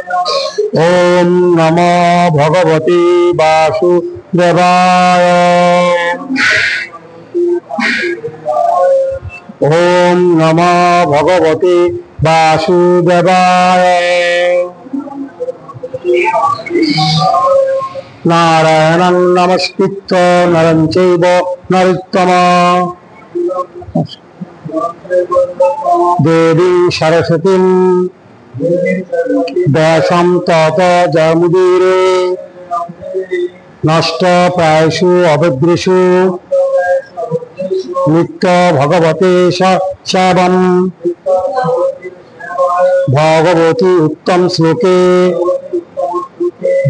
ओम नमो भगवते वासुदेवाय। ओम नमो भगवते वासुदेवाय। नारायणं नमस्कृत्य नरं चैव नरोत्तमं देवीं सरस्वतीं व्यासं ततो जयमुदीरे नष्ट प्रायसु अभद्रेषु नित्य भगवते सेवं भगवती उत्तम श्लोके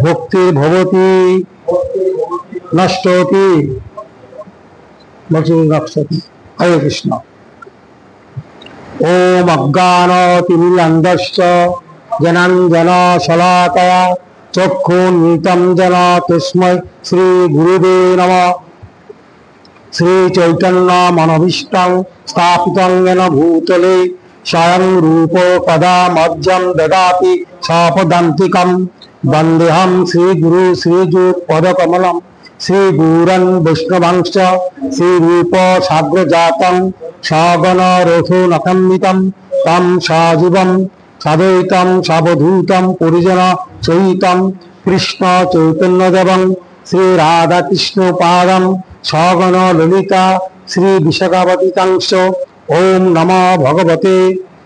भक्तिर्भवति नष्टोति नक्षति। हरे कृष्ण। ओम अज्ञानतिमिरान्धस्य ज्ञानाञ्जनशलाकया चक्षुन्मीलितं येन तस्मै श्रीगुरुवे नमः। श्रीचैतन्यमनोभीष्टं स्थापितं येन भूतले स्वयं रूप कदा मह्यं ददाति सापदान्तिकं। वन्देऽहं श्रीगुरु श्रीयुतपदकमलं श्रीगुरन् वैष्णवांश्च श्रीरूप साग्रजातं सगण रघुनाथान्वितं तं सजीवं साद्वैतं सावधूतं परिजन सहितं कृष्ण चैतन्यदेवं श्रीराधाकृष्णपादं सगण ललिता श्रीविशाखापतितंश्च। ओम नमो भगवते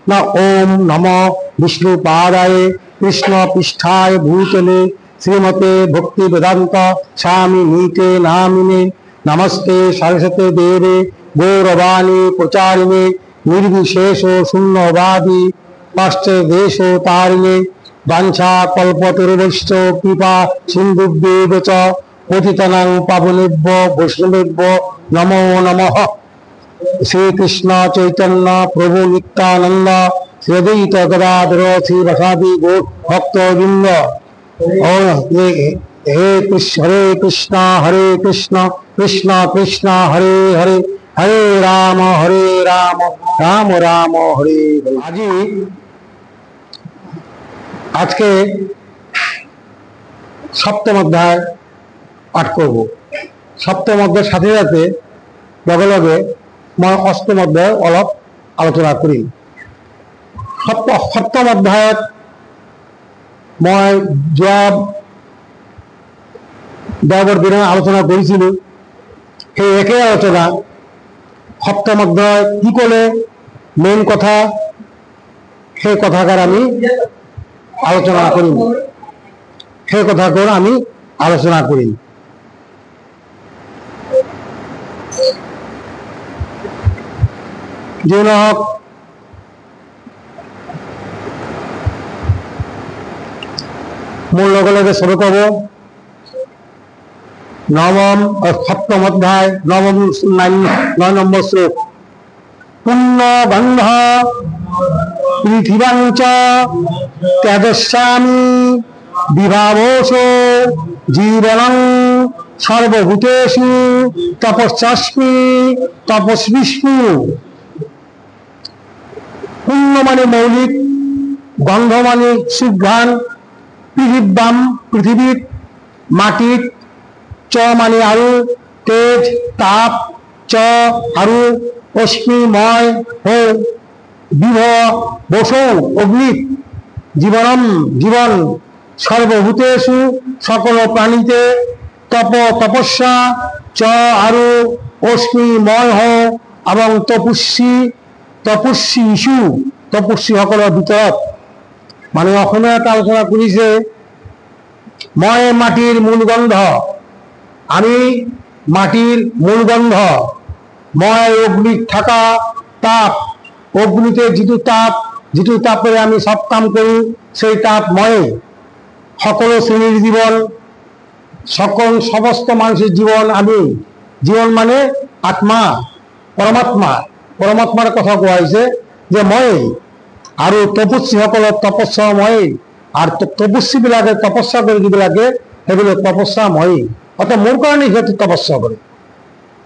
न ओम नमो विष्णुपादाय कृष्ण पृष्ठाय भूतले श्रीमते भक्ति वेदांत स्वामी नीते नामिने। नमस्ते सरस्वती देवे गौरवाणी प्रचारिणे निर्विशेष शून्यवादी पाश्चादेशो तारिणे। वाञ्छा कल्पतरुभ्यश्च कृपा सिन्धुभ्येव च पतितानां पावनेभ्यो वैष्णवेभ्यो नमो नमः। श्री कृष्ण चैतन्य प्रभु नित्यानंद श्री अद्वैत गदाधर श्री रसादि गौर भक्तवृंद। हरे कृष्ण कृष्ण कृष्ण हरे हरे हरे राम राम राम हरे हरे। आज के सप्तम अध्याय पाठ करब। सप्तम अध्याय साथे साथे लगे लगे मैं अष्टम अध्याय अलग आलोचना करी। सप्तम अध्याय मैं जब देवर दिन आलोचना करेছিলো সেই একে আলোচনা সপ্তম অধ্যায় কি কলে মেইন কথা সেই কথাকার আমি আলোচনা করিম। সেই কথাকার আমি আলোচনা করিম। যিহওক মোৰ লগে লগে চবে কব নবম সপ্তম অধ্যায় নবম 9 নম্বর শ্লোক। পুণ্য গন্ধ পৃথিবাঞ্চ তেজস্বামী বিভাবস জীবনং সর্বভূতেষু তপস্যাস্মি তপস্বিষ্ণু। পুণ্য মানে মৌলিক, গন্ধ মানে সুঘ্রাণ, পৃথিব্যাম পৃথিবীর, মাটির, চ মানে আরু, তেজ তাপ, চ আরু, অশ্মিময় হো, বিভ বসৌ অগ্নি, জীবনম জীবন, সর্বভূতেষু সকল প্রাণীতে, তপ তপস্যা, চ আরু অশ্মিময় হ এবং তপস্বী তপস্বী ইস্যু তপস্বী সকলের ভিতৰত। মানে অসমে এটা আলোচনা কৰিছে মই মাটির মূল গন্ধ, আমি মাটির মূল গন্ধ, মই অগ্নিত থাকা তাপ, অগ্নিতে যিটো তাপেৰে আমি সব কাম কৰো সেই তাপ মই। সকল শ্রেণীর জীবন, সকল সমস্ত মানুষের জীবন আমি। জীবন মানে আত্মা পরমাত্মা, পরমাত্মার কথা কোৱা হৈছে যে মই। আৰু তপস্বী সকলৰ তপস্যা মই। আর তপস্বী বিলাকে তপস্যা করে যিবিলাকে সেগুলো তপস্যা মই। অর্থাৎ মোর কারণে সিহঁতে তপস্যা করে,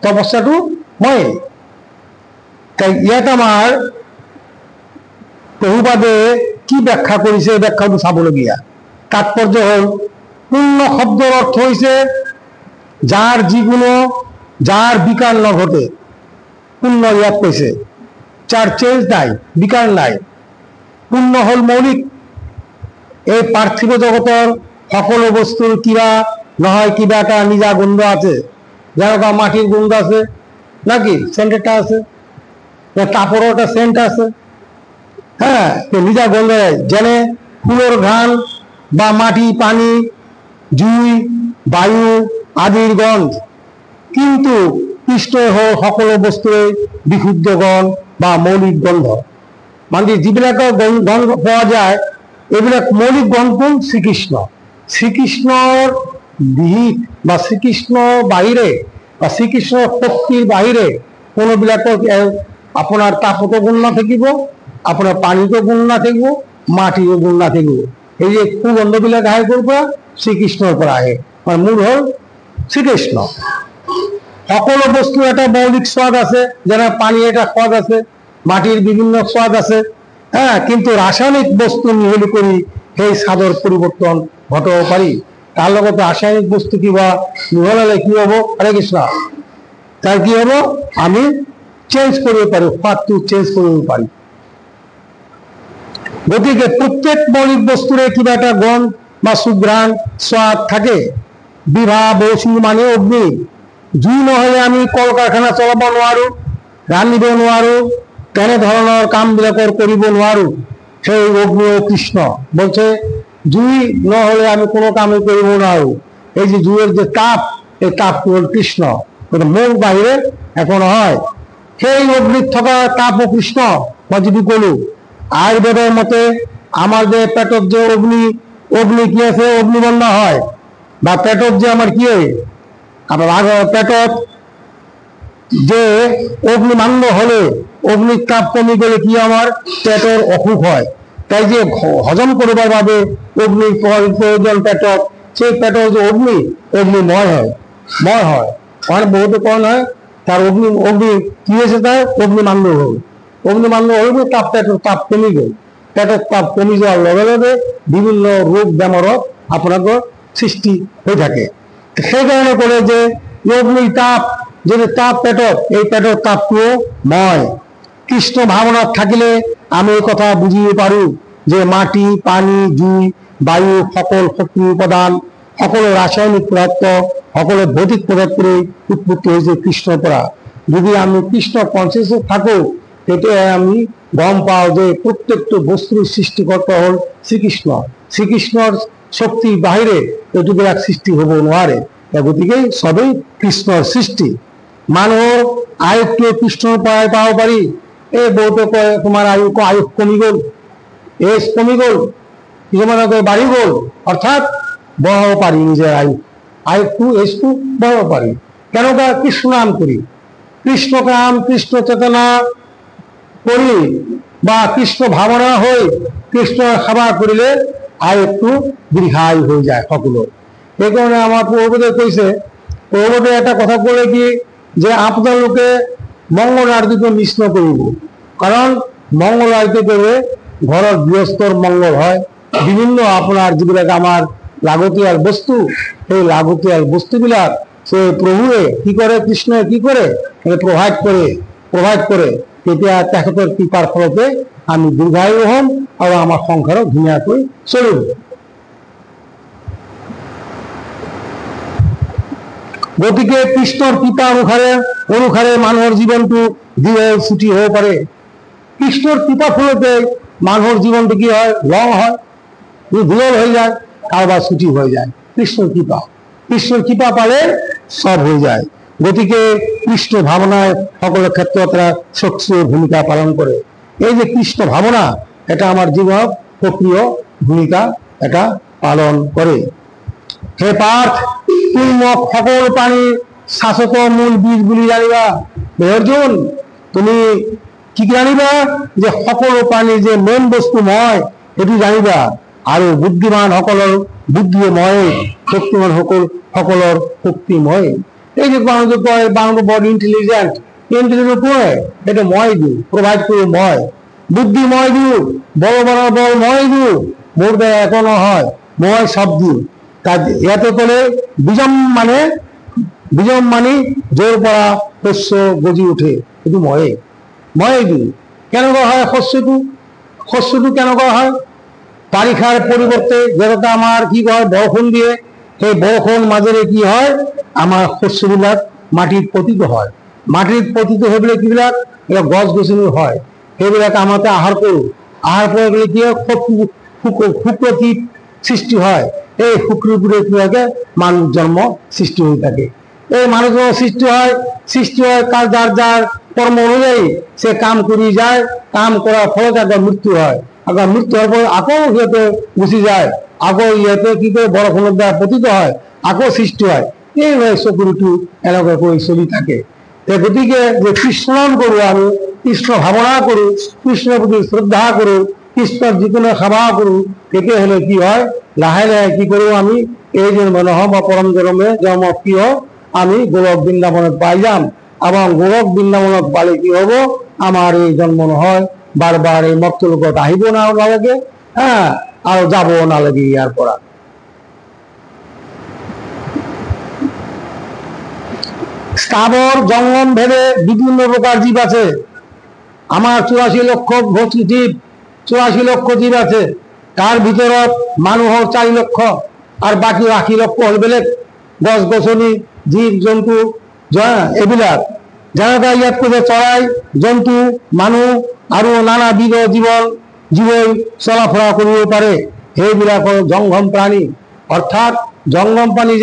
তপস্যাটো মই। তাই ইয়াত আমাৰ প্ৰভুপাদে কি ব্যাখ্যা কৰিছে, এই ব্যাখ্যাটো চাবলগীয়া। তাৎপর্য হল পূর্ণ শব্দের অর্থ হইছে যার জীবন যার বিকার ন ঘটে, পূর্ণ ইয়াদ কইছে, যার চেঞ্জ নাই, বিকার নাই। পূর্ণ হল মৌলিক। এই পার্থিব জগতের সকল বস্তুর কিবা নহয় কিবা একটা নিজা গন্ধ আছে, যেন মাটির গন্ধ আছে নাকি সেন্টেরটা আছে, কাপড়ের একটা সেন্ট আছে, হ্যাঁ, নিজা গন্ধ যেন ফুলের ঘ্রাণ বা মাটি, পানি, জুই, বায়ু আদির গন্ধ। কিন্তু কৃষ্ণ হল সকল বস্তুৰে বিশুদ্ধ গন্ধ বা মৌলিক গন্ধ। মানে যিবিলাকৰ গন্ধ পোৱা যায় এইবিলাক মৌলিক গন্ধ শ্রীকৃষ্ণ। শ্রীকৃষ্ণর বিহিত বা শ্রীকৃষ্ণর বাহিরে বা শ্রীকৃষ্ণর শক্তির বাহিরে কোনোবিলাকৰ আপোনাৰ তাপতো গুণ নাথাকিব, আপোনাৰ পানীতো গুণ নাথাকিব, মাটিৰো গুণ নাথাকিব। এই যে সুগন্ধবিলাক আহে ক'ৰ পৰা? শ্রীকৃষ্ণৰ পৰা আহে। মানে মূল হল শ্রীকৃষ্ণ। সকলো বস্তুৰ এটা মৌলিক স্বাদ আছে, যেনে পানী এটা সোৱাদ আছে, মাটির বিভিন্ন স্বাদ আছে, হ্যাঁ, কিন্তু রাসায়নিক বস্তু মিহলি কৰি সেই স্বাদৰ পৰিৱৰ্তন ঘটাব পাৰি। তাৰ লগতে ৰাসায়নিক বস্তু কিবা মিহলালে কি হব? হরে কৃষ্ণ, তার কি হব? আমি চেঞ্জ কৰিব পাৰো, সোৱাদটো চেঞ্জ কৰিব পাৰি। গতিকে প্রত্যেক মৌলিক বস্তুৰে কিবা এটা গুণ বা সুঘ্রাণ স্বাদ থাকে। বিভা বসু মানে অগ্নি। জুই নহলে আমি কল কাৰখানা চলাব নোৱাৰো, ৰান্ধিব নোৱাৰো, তেনেধৰণৰ কামবিলাকৰ কৰিব নোৱাৰো। সেই অগ্নি ও কৃষ্ণ বলছে জুই নহলে আমি কোনো কামই কৰিব নোৱাৰো। এই যে জুইয়ের যে তাপ, এই তাপটো হল কৃষ্ণ, মুখ বাহিরে এখন হয়। সেই অগ্নিত থকা তাপ ও কৃষ্ণ। মই যদি কলো আয়ুর্বেদের মতে আমার যে পেটত যে অগ্নি কি আছে, অগ্নিবন্ধ হয়, বা পেটত যে আমার কি হয়, আপনার পেটত যে অগ্নিমান্দ হলে অগ্নির তাপ কমে গেলে কি আমার পেটের অসুখ হয়। তাই যে হজম করবার ভাবে অগ্নির প্রয়োজন পেটত, সেই পেটের যে অগ্নিময় হয়, ময় হয়। ওখানে বহুতে কন হয় তার অগ্নি কি হয়েছে, তার অগ্নিমান্দ হল। অগ্নিমান্দ হল তাপ, পেটের তাপ কমে গেল। পেটের তাপ কমে যাওয়ার লগে লগে বিভিন্ন রোগ বেমারত আপনাদের সৃষ্টি হয়ে থাকে। সেই কারণে করে যে অগ্নির তাপ, যদি তাপ পেটত, এই পেটের তাপটো ময়। কৃষ্ণ ভাবনাত থাকিলে আমি এই কথা বুঝিয়ে পারু যে মাটি, পানি, জুই, বায়ু সকল শক্তি উপাদান, সকল রাসায়নিক পদার্থ, সকল ভৌতিক পদার্থের উৎপত্তি হয়েছে কৃষ্ণর পৰা। যদি আমি কৃষ্ণ কনসিয়াস থাকো, তেতে আমি গম পাও যে প্রত্যেকটা বস্তুর সৃষ্টিকর্তা হল শ্রীকৃষ্ণ। শ্রীকৃষ্ণর শক্তির বাহিরে এটুকুলাক সৃষ্টি হব নোৱাৰে। গতিকে সবই কৃষ্ণর সৃষ্টি। মানুহৰ আয়ুষটো কৃষ্ণৰ পৰাই পাব পাৰি। এই বহুতে কয় তোমাৰ আয়ুষ কমি গল, এজ কমি গল, কিছুমানে কয় বাঢ়ি গল। অর্থাৎ বঢ়াব পাৰি নিজৰ আয়ুষটো, এজটো বঢ়াব পাৰি। কেনেকুৱা? কৃষ্ণ নাম কৰি, কৃষ্ণ কাম, কৃষ্ণ চেতনা কৰি বা কৃষ্ণ ভাৱনা হৈ কৃষ্ণ সেৱা কৰিলে আয়ুষটো দীৰ্ঘায়ু হৈ যায় সকলোৰ। সেইকাৰণে আমাৰ প্ৰভুদেৱে কৈছে, প্ৰভুদেৱে এটা কথা ক'লে কি, যে আপোনালোকে মঙ্গল আরতিটো মিস নকৰিব। কারণ মঙ্গল আরতি করলে ঘরের গৃহস্থর মঙ্গল হয়। বিভিন্ন আপনার যিবিলাক আমার লাগতিয়াল বস্তু, সেই লাগতিয়াল বস্তুবিলাক সে প্ৰভুৱে কি কৰে, কৃষ্ণই কি কৰে, প্রভাইড করে। তেতিয়া তেখেতৰ কৃপাৰ ফলতে আমি দীৰ্ঘায়ু হম আৰু আমাৰ সংসাৰত ধুনীয়াকৈ চলিব। গতিকে কৃষ্ণৰ কৃপা অনুসাৰে মানুহৰ জীৱনটো দীৰ্ঘ ছুটি হ'ব পাৰে। কৃষ্ণৰ কৃপা ফলতে মানুহৰ জীৱনটো কি হয়, লং হয়, দীঘল হৈ যায়, কাৰোবাৰ ছুটি হৈ যায়। কৃষ্ণৰ কৃপা পালে সব হৈ যায়। গতিকে কৃষ্ণ ভাৱনাই সকলো ক্ষেত্ৰত এটা সক্ৰিয় ভূমিকা পালন কৰে। এই যে কৃষ্ণ ভাৱনা, এটা আমাৰ জীৱনত সক্ৰিয় ভূমিকা এটা পালন কৰে। হে পার্থ, তুই মোক সকল প্রাণীর শাশ্বত মূল বীজ বুলি জানিবা। হে অর্জুন, তুমি কি জানিবা যে সকল প্রাণীর যে মেইন বস্তু মই, সেইটো জানিবা। আৰু বুদ্ধিমান সকলৰ বুদ্ধি মই, শক্তিমান সকলৰ শক্তি মই। এই যে মানুষ কয় মানুষ বড় ইন্টেলিজেন্ট কয়, এটা মই দিওঁ, প্রোভাইড করি মই। বুদ্ধি মই দিওঁ, বল মই দিওঁ, মোৰ দ্বাৰা একো নহয়। ময় শব্দ তার ইয়াতে করে বিজম মানে জোর পড়া শস্য গজি উঠে, কিন্তু ময়ে ময়ে দি কেন করা হয় শস্যটু কেন করা হয়? বারিখার পরিবর্তে যেটা আমার কি হয় বরখন দিয়ে, সেই বরখন মাঝে কি হয় আমার শস্যবিলাক মাটির পতিত হয়। মাটির পতিত হয়ে কি বিলাক গছ গছনি হয়, সেইবিলাক আমাকে আহার করো। আহার করে গেলে কি হয় শুক্রকীট সৃষ্টি হয়। এই শুক্রপুরে কি থাকে মানুষ জন্ম সৃষ্টি হয়ে থাকে। এই মানুষ জন্ম সৃষ্টি হয় কাল যার যার কর্ম অনুযায়ী সে কাম করি যায়। কাম করার ফলে তাদের মৃত্যু হয়। আবার মৃত্যু হওয়ার পর আকৌ ইয়েতে গুছি যায়, আকৌ ইয়েতে কি করে বরফের দ্বারা পতিত হয়, আকৌ সৃষ্টি হয়। এইভাবে চকুরুটি এনেকা করে চলি থাকে। গতিকে যে কৃষ্ণ নাম করো, আমি কৃষ্ণ ভাবনা করো, কৃষ্ণের প্রতি শ্রদ্ধা করো, কৃষ্ণের যিকোনো সেবা করো, এতে হলে কি হয় লাহে লাহে কি করবো আমি এই জন্ম নহম বা পরম জন্মে জন্ম কি হোক আমি গোলক বৃন্দাবনত পাই যাম। এবং গোলক বৃন্দাবনত পালে কি হবো আমার এই জন্ম নহয়, বারবার এই মর্তলোকত আহিব না লাগে, হ্যাঁ আর যাবো না লাগে ইয়ার পরা। স্থাবর জঙ্গম ভেদে বিভিন্ন প্রকার জীব আছে। আমার 84 লক্ষ জীব, 84 লক্ষ জীব আছে। তার ভিতৰত মানুহৰ 4 লক্ষ, আর বাকি 80 লক্ষ হল বেলেগ গছ গছনি জীব জন্তু এইবিলাক। যেনেকা ইয়াত কৈছে চৰাই জন্তু মানুহ আৰু নানাবিধ জীৱ চলাফৰা কৰিব পাৰে, সেইবিলাক হল জংগম প্ৰাণী। অর্থাৎ জঙ্গম প্রাণী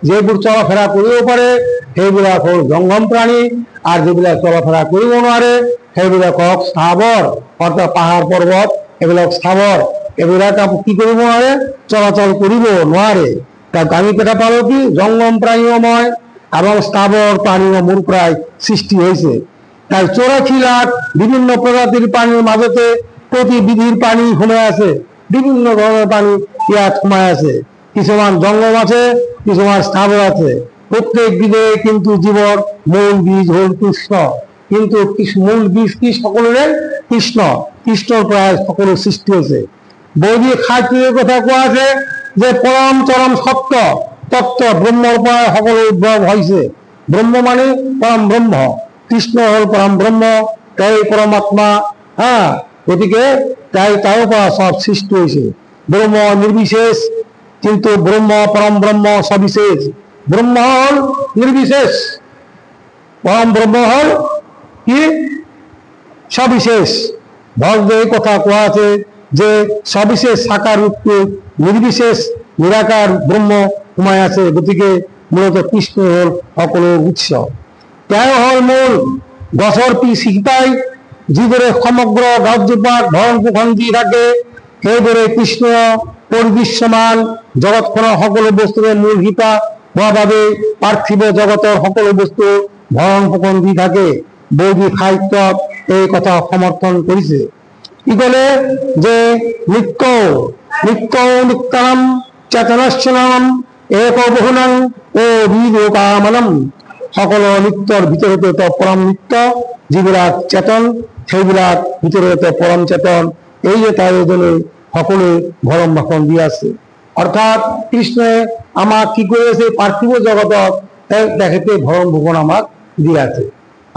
যেবোৰ চলাফেরা কৰিব পাৰে সেইবিলাক হল জঙ্গম প্রাণী। আর যেবিলাক চলাফেরা কৰিব নোৱাৰে সেইবিলাক হওক স্থাবর, অর্থাৎ পাহাড় পর্বত এগুলো স্থাবর। এগুলাক কি কৰিব নোৱাৰে চলাচল কৰিব নোৱাৰে। তাক আমি কথা পালো কি জঙ্গম প্রাণীময় এবং স্থাবর প্রাণীও মূল প্রায় সৃষ্টি হয়েছে। তাই 84 লাখ বিভিন্ন প্রজাতির প্রাণীর মাজতে প্রতিবিধির প্রাণী সোমাই আছে, বিভিন্ন ধরনের প্রাণী ইয়াত সোমাই আছে। কিছুমান জঙ্গম আছে, কিছুমান স্থাবর আছে। প্রত্যেক বিধে কিন্তু জীবর মূল বীজ হল কৃষ্ণ। কিন্তু মূল বীজ কি সকলের কৃষ্ণ, কৃষ্ণর প্রায় সকলের সৃষ্টি হয়েছে। বৈদিক শাস্ত্রের কথা কোয়া আছে যে পরম চরম সত্য তত্ত্ব ব্রহ্মর পর সকল উদ্ভব হয়েছে। ব্রহ্ম মানে পরম ব্রহ্ম, কৃষ্ণ হল পরম ব্রহ্ম, তাই পরমাত্মা। হ্যাঁ, গতিকে তাই তারও পর সব সৃষ্টি হয়েছে। ব্রহ্ম নির্বিশেষ, কিন্তু ব্রহ্ম পরম ব্রহ্ম সবিশেষ। ব্রহ্ম হল নির্বিশেষ, পরম ব্রহ্ম হল কি সবিশেষ। ভগবত এই কথা কোয়া আছে যে সবিশেষ সাকার রূপে নির্বিশেষ নিরাকার ব্রহ্ম ঘুমায় আছে। গতিকে মূলত কৃষ্ণ হল সকলের উৎস। তাই হল মূল গছর শিখাই যিদরে সমগ্র গাছজোপাত ভরণ পোষণ দি থাকে, সেইদৰে কৃষ্ণ পৰিদৃশ্যমান জগতখনৰ সকলো বস্তুৰে মূল শিপা হোৱা বাবে পাৰ্থিৱ জগতৰ সকলো বস্তু ভৰণ পোষণ দি থাকে। বৈদিক সাহিত্যত এই কথা সমৰ্থন কৰিছে। কি কলে যে নিত্য নিত্যানম চেতনশ্চনম এক বহুনং ও বিলোকামনম। সকল নিত্যৰ ভিতৰতে পৰম নিত্য, যিবিলাক চেতন সেইবিলাক ভিতৰতে পৰম চেতন। এই যে তাই এজনে সকলে ভরণ ভাষণ দিয়ে আছে। অর্থাৎ কৃষ্ণে আমাক কি করেছে পার্থিব জগতত তেখেতে ভরণ ভোগন আমাক দিয়ে আছে।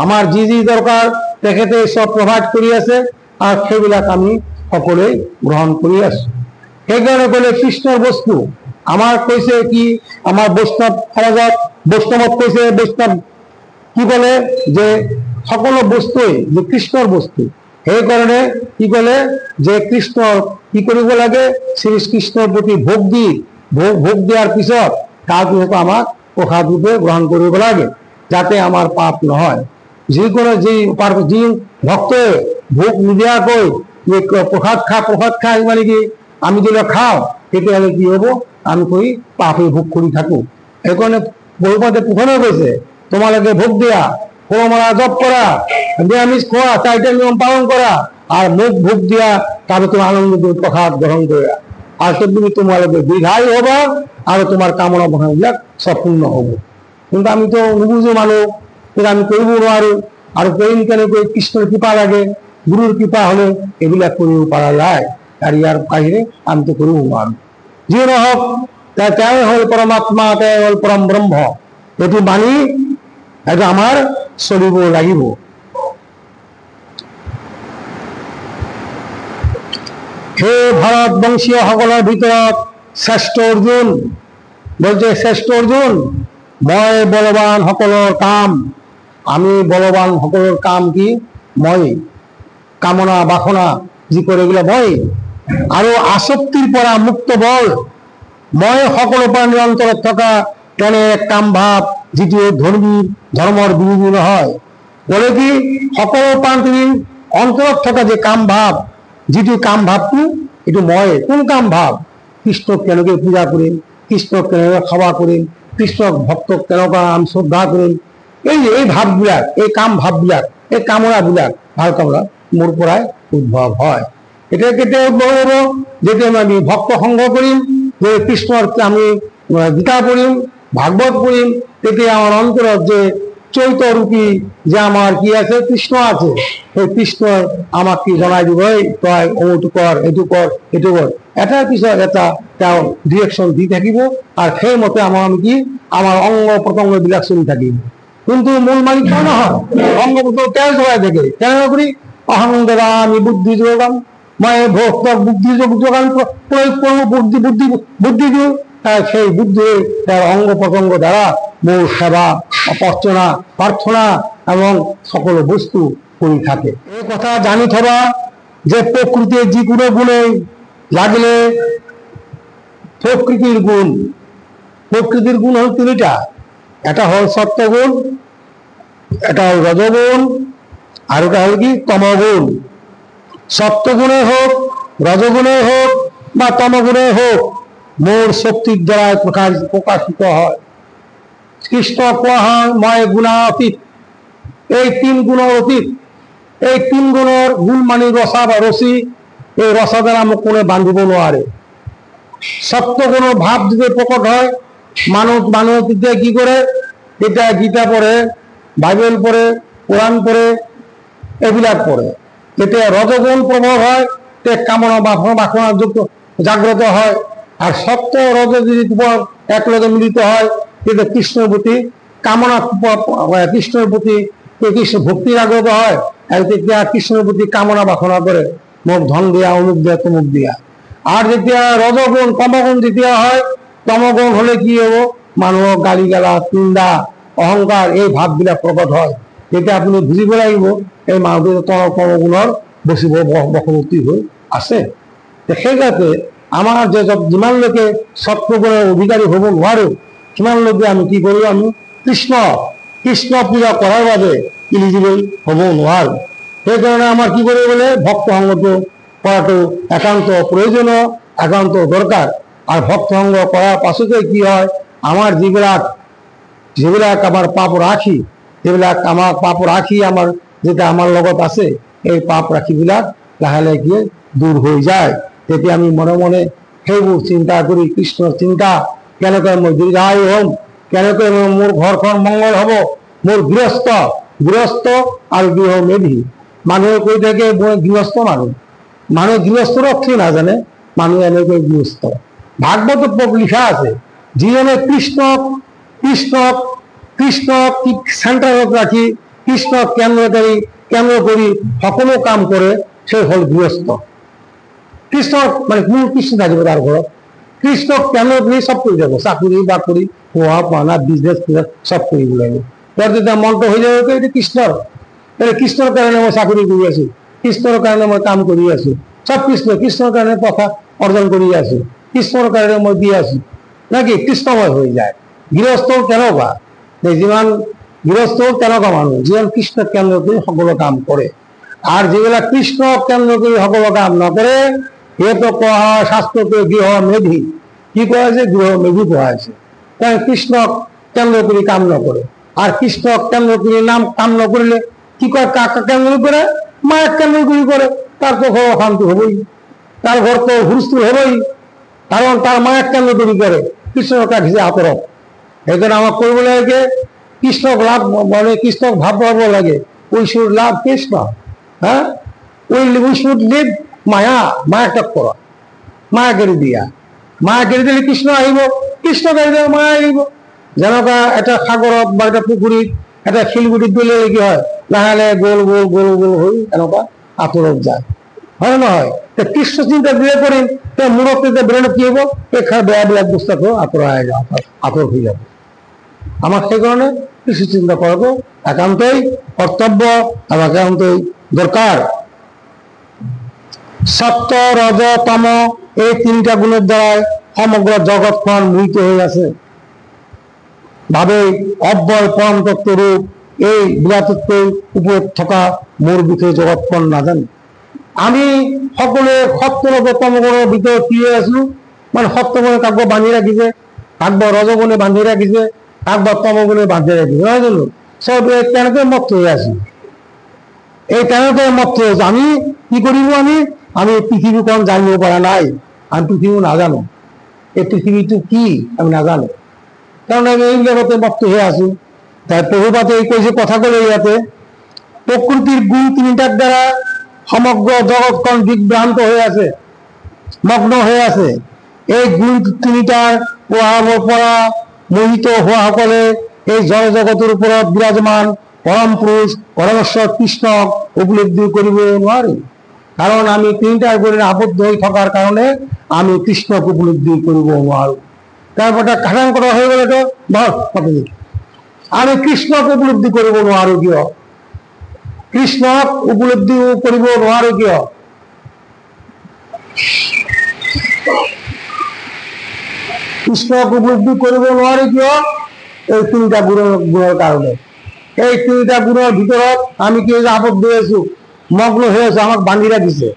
আমার যি যি দরকার তেখেতে সব প্রভাইড কৰি আছে, আর সেইবিলাক আমি সকলে গ্রহণ কৰি আছো। সেইকাৰণে কলে কৃষ্ণৰ বস্তু আমাৰ কৈছে কি আমাৰ বৈষ্ণৱ সমাজত বৈষ্ণৱত কৈছে, বৈষ্ণৱ কি কলে যে সকলো বস্তুই যে কৃষ্ণৰ বস্তু। সেইকাৰণে কি কলে যে কৃষ্ণৰ কি কৰিব লাগে শ্ৰীকৃষ্ণৰ প্ৰতি ভোগ দিয়াৰ পিছত তাৰপিছত আমাক প্ৰসাদ ৰূপে গ্ৰহণ কৰিব লাগে, যাতে আমাৰ পাপ নহয়। যিকোনো যি ভক্তই ভোগ নিদিয়াকৈ প্ৰসাদ খাই মানে কি আমি যদি খাওঁ তেতিয়াহ'লে কি হব আমি কৰি পাপে ভোগ কৰি থাকো। সেইকাৰণে বহুপাতে পোষণে কৈছে তোমালোকে ভোগ দিয়া, কোমরা জপ করা, নিরামিষ খোয়া, চারটা নিয়ম পালন করা, আর মুখ ভোগ দিয়া তবে তুমি আনন্দ প্রসাদ গ্রহণ করা। আর সেদিন তোমালোকে দীর্ঘায়ু হবা আর তোমার কামনা বাসনাবিলাক সব পূর্ণ হব। কিন্তু আমি তো নুবুঝো মানুষ, আমি কৰিব নোৱাৰো। আর কৰিম কেনেকৈ কৃষ্ণৰ কৃপা লাগে, গুৰুৰ কৃপা হলে এইবিলাক কৰিব পৰা যায়। আর ইয়ার বাহিরে আমি তো কৰিব নোৱাৰো। যি নহওক তেওঁ হ'ল পৰমাত্মা, তেওঁ হ'ল পৰম ব্ৰহ্ম। এইটো মানি এইটো আমাৰ চলিব লাগিব। সেই ভাৰতবংশীয়সকলৰ ভিতৰত শ্ৰেষ্ঠ অৰ্জুন বলছে, শ্ৰেষ্ঠ অৰ্জুন, মই বলৱান সকলৰ কাম, আমি বলৱান সকলৰ কাম কি? মই কামনা বাসনা যি কৰে এগুলো মই, আৰু আসক্তিৰ পৰা মুক্ত বল মই, সকলোৰ পৰা নিৰন্তৰত থকা তেনে কাম ভাৱ যিটো ধৰ্মৰ বিৰোধী নহয়। বলে কি সকলোৰ পৰা তুমি অন্তৰত থকা যে কাম ভাৱ, যিটো কাম ভাৱটো এইটো মই। কোন কাম ভাৱ? কৃষ্ণক কেনেকৈ পূজা কৰিম, কৃষ্ণক কেনেকৈ সেৱা কৰিম, কৃষ্ণক ভক্তক কেনেকুৱা আমি শ্ৰদ্ধা কৰিম, এই ভাৱবিলাক, এই কাম ভাৱবিলাক, এই কামনাবিলাক, ভাল কামনা মোৰ পৰাই উদ্ভৱ হয়। এতিয়া কেতিয়া উদ্ভৱ হ'ব? যেতিয়া আমি ভক্ত সংগ কৰিম, যে কৃষ্ণৰ আমি গীতা পঢ়িম, ভাগৱত পঢ়িম, তেতিয়া আমার অন্তৰত যে চৈতরূপী যে আমার কি আছে, কৃষ্ণ আছে, সেই কৃষ্ণই আমাক কি জনাই দিব, তই অমুটো কর, এইটো কর, এইটো কর, এটার পিছত এটা তেওঁ ডিরেকশন দি থাকিব, আর সেই মতে আমি কি আমার অঙ্গ প্রত্যঙ্গ বিলাক চলি থাকিব। কিন্তু মূল মালিক নহয়, অঙ্গ প্রত্যঙ্গ তেল চলাই থাকে। কেন করি? অহংকারা আমি বুদ্ধি যোগাম, মই ভক্তক বুদ্ধি যোগান প্রয়োগ করবো, বুদ্ধি দিও, সেই বুদ্ধি তার অঙ্গ প্রত্যঙ্গ দ্বারা মোৰ সেবা, অর্চনা, প্রার্থনা এবং সকল বস্তু করে থাকে। এই কথা জানি থবা যে প্রকৃতির যিকোনো গুণে লাগলে প্রকৃতির গুণ, প্রকৃতির গুণ হল তিনটা, এটা হল সত্যগুণ, এটা হল রজগুণ, আর ওটা হল কি তমগুণ। সত্যগুণে হোক, রজগুণে হোক বা তমগুণে হোক, মোর শক্তির দ্বারা প্রকাশিত হয়। কৃষ্ণ কোৱা হয় মই গুণাতীত, এই তিন গুণৰ অতীত। এই তিন গুণৰ গুণ মানি ৰচা বা ৰচি, এই ৰচা দ্বাৰা মোক কোনে বান্ধিব নোৱাৰে। সত্য গুণৰ ভাৱ যদি প্ৰকট হয়, মানুহ তেতিয়া কি কৰে? তেতিয়া গীতা পঢ়ে, বাইবেল পঢ়ে, কোরআন পড়ে, এবিলাক পড়ে। তেতিয়া রজগুণ প্রবল হয়, তে কামনা বাসনা জাগ্রত হয়। আর সত্য রজ যদি একলগে মিলিত হয়, কিন্তু কৃষ্ণের প্রতি কামনা, কৃষ্ণের প্রতি কৃষ্ণ ভক্তি জাগ্রত হয়, আর তেতিয়া কৃষ্ণের প্রতি কামনা বাসনা করে, মোক ধন দিয়া, অমুক দিয়া, তমুক দিয়া। আর যেতিয়া রজগুণ তমগুণ যেতিয়া হয়, তমগুণ হলে কি হব? মানুহক গালি গালা, নিন্দা, অহংকার, এই ভাববিলাক প্রকট হয়। তেতিয়া আপুনি বুজিব লাগিব এই মানুহটো তমগুণৰ বশৱৰ্তী হৈ আছে। সেইকাৰণে আমাৰ যে যিমানলৈকে সত্যগুণৰ অধিকাৰী হ'ব নোৱাৰো, সিমানলৈকে আমি কি কৰো? আমি কৃষ্ণ পূজা কৰাৰ বাবে ইলিজিবল হ'ব নোৱাৰো। সেইকাৰণে আমাৰ কি কৰিব বোলে? ভক্ত সংগটো কৰাটো একান্ত প্ৰয়োজনীয়, একান্ত দৰকাৰ। আর ভক্ত সংগ কৰাৰ পাছতে কি হয়? আমাৰ যিবিলাক আমাৰ পাপ ৰাখি, সেইবিলাক আমাৰ পাপ ৰাখি আমাৰ যেটা আমাৰ লগত আছে, এই পাপ ৰাখিবিলাক লাহে লাহে কি দূৰ হৈ যায়। তেতিয়া আমি মনে মনে সেইবোৰ চিন্তা কৰি কৃষ্ণৰ চিন্তা, কেনেকৈ মই দীৰ্ঘায়ু হ'ম, কেনেকৈ মোৰ ঘৰখন মংগল হ'ব, মোৰ গৃহস্থ আৰু গৃহমেধি। মানুহে কৈ থাকে মই গৃহস্থ মানুহ গৃহস্থ ৰক্ষী নাজানে, মানুহ এনেকৈ গৃহস্থ। ভাগৱতত লিখা আছে, যিজনে কৃষ্ণক সেন্টাৰত ৰাখি, কৃষ্ণক কেন্দ্ৰ কৰি সকলো কাম কৰে, সে হল গৃহস্থ। কৃষ্ণক মানে কোন কৃষ্ণ থাকিব তাৰ ঘৰত? কৃষ্ণক কেন্দ্ৰ কৰি সব কৰি যাব, চাকৰি বাকৰি, পঢ়া পঢ়া, বিজনেছ সব কৰিব লাগিব। তাৰ যেতিয়া মনটো হৈ যাব এইটো কৃষ্ণৰ কাৰণে মই চাকৰি কৰি আছো, কৃষ্ণৰ কাৰণে মই কাম কৰি আছো, সব কৃষ্ণৰ কাৰণে টকা অৰ্জন কৰি আছো, কৃষ্ণৰ কাৰণে মই দি আছো, নাকি কৃষ্ণময় হৈ যায়। গৃহস্থ কেনেকুৱা? যিমান গৃহস্থ তেনেকুৱা মানুহ যিমান কৃষ্ণ কেন্দ্ৰ কৰি সকলো কাম কৰে। আর যেগুলা কৃষ্ণ কেন্দ্র করে সকলো কাম নকৰে, সিহঁতক কোৱা হয় শাস্ত্ৰতে গৃহমেধি। কি কোৱা হৈছে? গৃহমেধি কোৱা হৈছে। কাৰণ কৃষ্ণক কেন্দ্র কৰি কাম নকৰে। আর কৃষ্ণক কেন্দ্র কৰি কাম নকৰিলে কি কয়? কাক কেন্দ্র করে? মায়ের কেন্দ্র কৰি করে। তার তো ঘর অশান্তি হবই, তার ঘর তো হুলস্থুল হবই, কারণ তার মায়ের কেন্দ্র কৰি করে, কৃষ্ণক রাখিছে আতরত। সেইকাৰণে আমাক কৰিব লাগে কৃষ্ণক লাভ, মানে কৃষ্ণক ভাৱ পাব লাগে। উই শুড লাভ কৃষ্ণ, হ্যাঁ, উই শুড লিভ মায়া ত্যাগ করা, মায়াকে দিয়া। মায়া কেড়ে দিলে কৃষ্ণ আহিব, কৃষ্ণ কেড়ে দিলে মায়া আহিব। যেনেকুৱা এটা সাগৰত বা এটা পুখুৰীত এটা শিলগুটিত দিলে কি হয়, লাহে লাহে গোল গোল গোল গোল হৈ এনেকুৱা আঁতৰত যায়, হয় নহয়? কৃষ্ণ চিন্তা দিলে কৰিম, মূৰত ব্ৰেইনত কি হ'ব, বেয়াবিলাক বস্তু আঁতৰাই যাব, আঁতৰ হৈ যাব। আমার সেই কারণে কৃষি চিন্তা করাটা একান্তই কর্তব্য এবং একান্তই দরকার। সত্য, রজ, তম এই তিনটা গুণের দ্বারাই সমগ্র জগৎখন মোহিত হয়ে আছে। ভাবে অব্যয় পরম তত্ত্ব রূপ এই বিলাতত্বের উপর থকা মোর বিষয়ে জগৎখন নাজানে। আমি সকলে সত্য রজ তম গুণের ভিতরে ফিরে আছো, মানে সত্য গুণে কাব্য বাঁধি রাখিছে, কাব্য রজগুণে বাঁধি রাখিছে, একবার তমগুণে বাঁধে রাখি, নহয় জানো? সব তেনেকে মত হয়ে আছি, এই তেনেকে মত হয়েছে। আমি কি করিব, আমি পৃথিবীখন জানিব পৰা নাই, আমি পৃথিবী নাজানো, এই পৃথিবীটো কি আমি নাজানো, কারণ আমি এইবিলাকতে মত হয়ে আছো। তাই প্রভুপাতে এই কৈছে কথা কলে ইয়াতে, প্রকৃতির গুণ তিনটার দ্বারা সমগ্র জগৎখন বিভ্রান্ত হয়ে আছে, মগ্ন হয়ে আছে। এই গুণ তিনিটার প্রভাৱৰ পৰা মোহিত হোৱা সকলে এই জড়জগতের ওপৰত বিরাজমান পরম পুরুষ পরমেশ্বর কৃষ্ণক উপলব্ধি কৰিব নোৱাৰে। কারণ আমি তিনটার গুণে আবদ্ধ হয়ে থাকার কারণে আমি কৃষ্ণক উপলব্ধি কৰিব নোৱাৰো। তারপরটা খাটাং করা হয়ে গেল, তো আমি কৃষ্ণক উপলব্ধি কৰিব নোৱাৰো কিয়? কৃষ্ণক উপলব্ধি কৰিব নোৱাৰো কিয়? কৃষ্ণক উপলব্ধি কৰিব নোৱাৰি কিয়? এই তিনিটা গুণৰ কারণে। এই তিনিটা গুণের ভিতৰত আমি কি আবদ্ধ হয়ে আছো, মগ্ন হয়ে আছো, আমাক বান্ধি রাখিছে।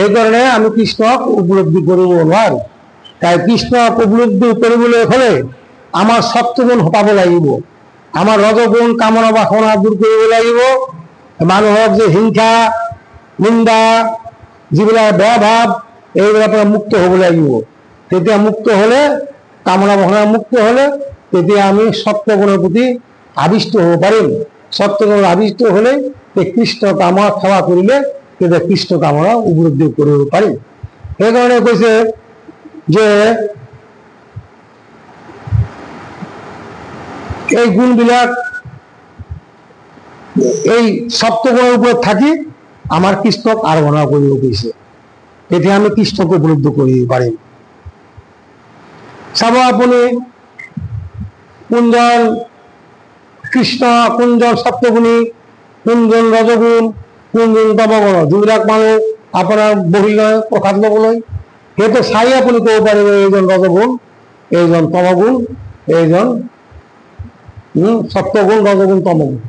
এই কারণে আমি কৃষ্ণক উপলব্ধি কৰিব নোৱাৰো। তাই কৃষ্ণক উপলব্ধি কৰিবলৈ হলে আমার সত্যগুণ হটাব লাগিব, আমার রজগুণ কামনা বাসনা দূর কৰিব লাগিব, মানুহক যে হিংসা নিন্দা যিবিলাক বেয়া ভাৱ এইবিলাকৰ পৰা মুক্ত হ'ব লাগিব। তেতিয়া মুক্ত হলে, কামনা বাসনা মুক্ত হলে তেতিয়া আমি সত্যগুণের প্রতি আবিষ্ট হব পাৰিম। সত্যগুণের আবিষ্ট হলে কৃষ্ণ কামনা সেৱা কৰিলে তেতিয়া কৃষ্ণ কামনা উপলব্ধি কৰিব পাৰিম। সেইকাৰণে কৈছে যে এই গুণবিলাক এই সত্যগুণের উপর থাকি আমার কৃষ্ণক আরাধনা কৰিব কৈছে, তেতিয়া আমি কৃষ্ণক উপলব্ধি কৰিব পাৰিম। চাব আপুনি কোনজন কৃষ্ণ, কোনজন সত্যগুণী, কোনজন ৰজগুণ, কোনজন তমগুণ, যিবিলাক মানুহ আপোনাৰ বহিলৈ প্ৰসাদ ল'বলৈ, সেইটো চাই আপুনি ক'ব পাৰিব এইজন ৰজগুণ, এইজন তমগুণ, এইজন সত্যগুণ, ৰজগুণ, তমগুণ।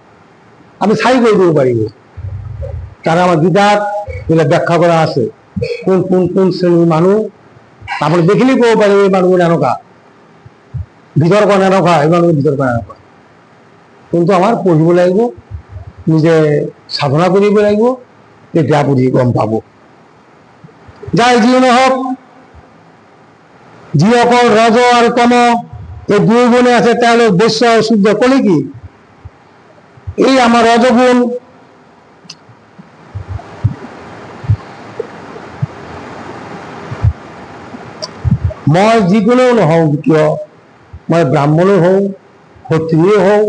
আপনি চাই কৈ দিব পাৰিব, কাৰণ আমাৰ গীতাত এইবিলাক ব্যাখ্যা কৰা আছে কোন কোন কোন শ্ৰেণীৰ মানুহ। আপুনি দেখিলেই ক'ব পাৰিব এই মানুহবোৰ এনেকুৱা, ভিতৰখন এনেকুৱা, এই মানুহৰ ভিতৰখন এনেকুৱা। কিন্তু আমাৰ পঢ়িব লাগিব, নিজে সাধনা কৰিব লাগিব, তেতিয়া আপুনি গম পাব। যাই যি নহওক, যিসকল ৰজ আৰু তম এই দুই গুণে আছে তেওঁলোক বৈশ্য আৰু শুদ্ধ। ক'লে কি এই আমার রজগুণ মই যিকোনো নহওঁ কিয়, মই ব্ৰাহ্মণো হওঁ, ক্ষত্ৰিয় হওঁ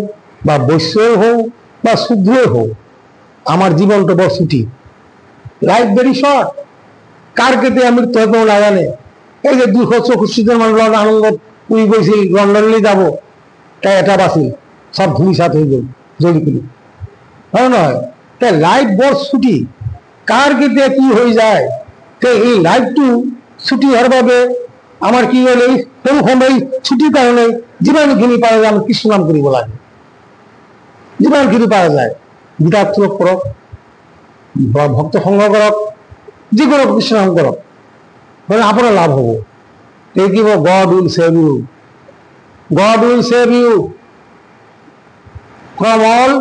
বা বৈশ্যই হওঁ বা শুদ্ৰই হওঁ, আমার জীবনটা বৰ ছুটি, লাইফ ভেরি শর্ট। কার কেতিয়া মৃত্যু হয়তো নাজানে। এই যে 264 জন মানুষ আনন্দত উড়ি গৈছিল, লন্ডনলৈ যাব, তাই এটা বাছিল, সব ধুলিসাৎ হয়ে গেল জ্বলি পুলি, হয় নহয়? তাই লাইফ বৰ ছুটি, কার কেতিয়া কি হয়ে যায়। এই লাইফটো ছুটি হওয়ার বাবে আমার কি হলে সৰু সময় ছুটিৰ কাৰণে যিমানখিনি পাৰা যায় আমি কৃষ্ণ নাম কৰিব লাগে, যিমানখিনি পাৰা যায়। গীতাত শ্লোক কৰক, ভক্ত সংগ কৰক, যিকোনো কৃষ্ণ নাম কৰক, মানে আপোনাৰ লাভ হ'ব। এই কি God will save you, God will save you from all